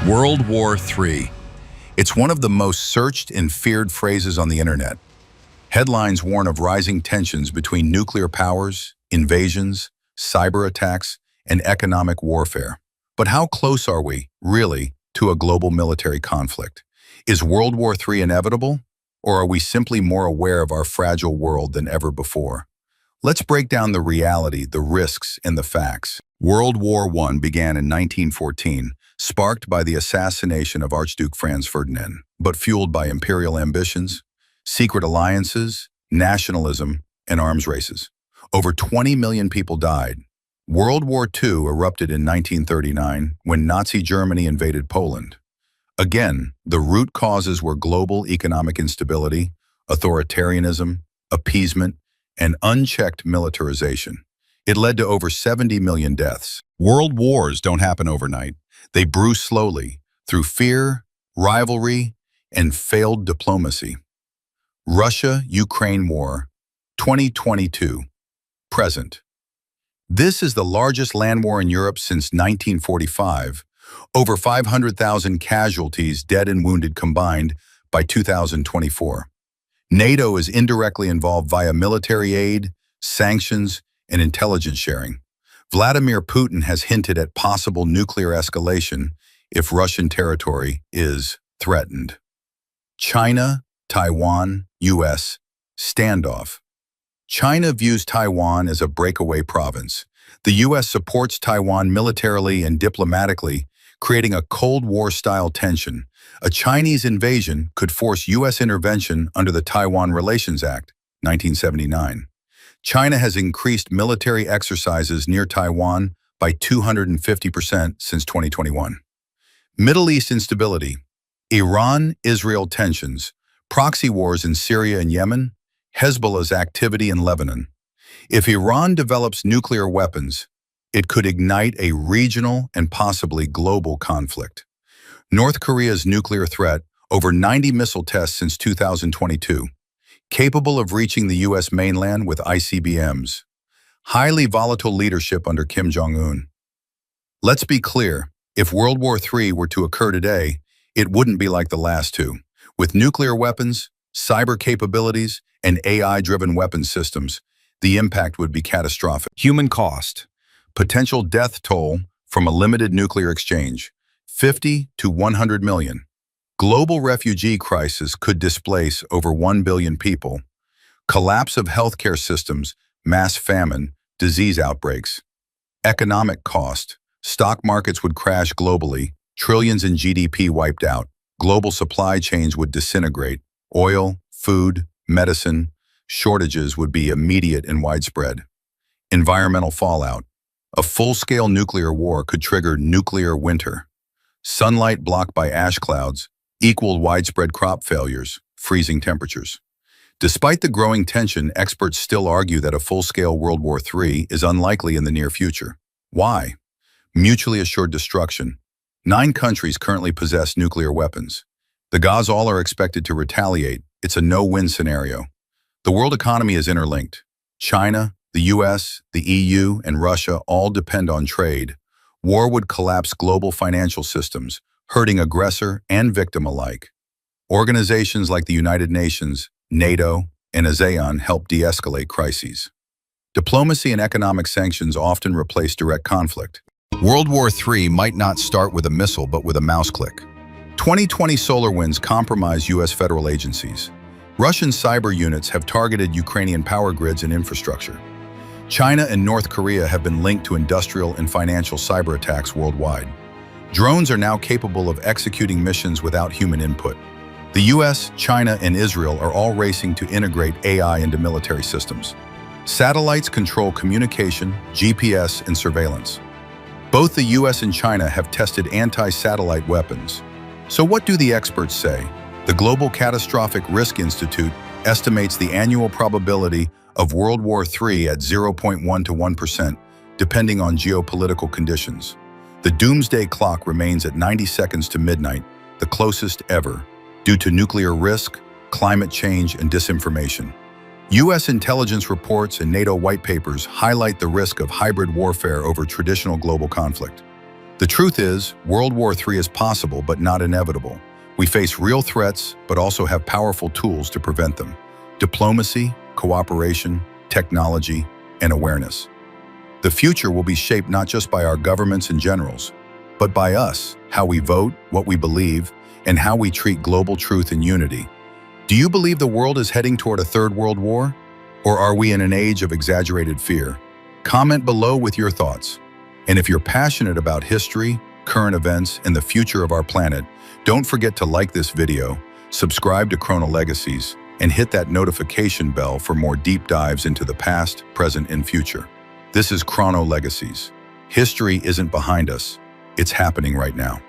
World War III. It's one of the most searched and feared phrases on the internet. Headlines warn of rising tensions between nuclear powers, invasions, cyber attacks, and economic warfare. But how close are we, really, to a global military conflict? Is World War III inevitable, or are we simply more aware of our fragile world than ever before? Let's break down the reality, the risks, and the facts. World War I began in 1914, sparked by the assassination of Archduke Franz Ferdinand, but fueled by imperial ambitions, secret alliances, nationalism, and arms races. Over 20 million people died. World War II erupted in 1939 when Nazi Germany invaded Poland. Again, the root causes were global economic instability, authoritarianism, appeasement, and unchecked militarization. It led to over 70 million deaths. World wars don't happen overnight. They brew slowly through fear, rivalry, and failed diplomacy. Russia-Ukraine War, 2022, present. This is the largest land war in Europe since 1945. Over 500,000 casualties, dead and wounded combined, by 2024. NATO is indirectly involved via military aid, sanctions, and intelligence sharing. Vladimir Putin has hinted at possible nuclear escalation if Russian territory is threatened. China, Taiwan, U.S. standoff. China views Taiwan as a breakaway province. The U.S. supports Taiwan militarily and diplomatically, creating a Cold War-style tension. A Chinese invasion could force U.S. intervention under the Taiwan Relations Act, 1979. China has increased military exercises near Taiwan by 250% since 2021. Middle East instability. Iran-Israel tensions, proxy wars in Syria and Yemen, Hezbollah's activity in Lebanon. If Iran develops nuclear weapons, it could ignite a regional and possibly global conflict. North Korea's nuclear threat, over 90 missile tests since 2022. Capable of reaching the U.S. mainland with ICBMs. Highly volatile leadership under Kim Jong-un. Let's be clear, if World War III were to occur today, it wouldn't be like the last two. With nuclear weapons, cyber capabilities, and AI-driven weapons systems, the impact would be catastrophic. Human cost. Potential death toll from a limited nuclear exchange, 50 to 100 million. Global refugee crisis could displace over 1 billion people. Collapse of healthcare systems, mass famine, disease outbreaks. Economic cost. Stock markets would crash globally, trillions in GDP wiped out. Global supply chains would disintegrate. Oil, food, medicine, shortages would be immediate and widespread. Environmental fallout. A full-scale nuclear war could trigger nuclear winter. Sunlight blocked by ash clouds equal widespread crop failures, freezing temperatures. Despite the growing tension, experts still argue that a full-scale World War III is unlikely in the near future. Why? Mutually assured destruction. 9 countries currently possess nuclear weapons. The gods all are expected to retaliate. It's a no-win scenario. The world economy is interlinked. China, the US, the EU, and Russia all depend on trade. War would collapse global financial systems, hurting aggressor and victim alike. Organizations like the United Nations, NATO, and ASEAN help de-escalate crises. Diplomacy and economic sanctions often replace direct conflict. World War III might not start with a missile, but with a mouse click. 2020 solar winds compromise U.S. federal agencies. Russian cyber units have targeted Ukrainian power grids and infrastructure. China and North Korea have been linked to industrial and financial cyber attacks worldwide. Drones are now capable of executing missions without human input. The US, China, and Israel are all racing to integrate AI into military systems. Satellites control communication, GPS, and surveillance. Both the US and China have tested anti-satellite weapons. So what do the experts say? The Global Catastrophic Risk Institute estimates the annual probability of World War III at 0.1 to 1%, depending on geopolitical conditions. The doomsday clock remains at 90 seconds to midnight, the closest ever, due to nuclear risk, climate change, and disinformation. U.S. intelligence reports and NATO white papers highlight the risk of hybrid warfare over traditional global conflict. The truth is, World War III is possible but not inevitable. We face real threats but also have powerful tools to prevent them. Diplomacy, cooperation, technology, and awareness. The future will be shaped not just by our governments and generals, but by us, how we vote, what we believe, and how we treat global truth and unity. Do you believe the world is heading toward a third world war? Or are we in an age of exaggerated fear? Comment below with your thoughts. And if you're passionate about history, current events, and the future of our planet, don't forget to like this video, subscribe to Chrono-Legacies, and hit that notification bell for more deep dives into the past, present, and future. This is Chrono-Legacies. History isn't behind us, it's happening right now.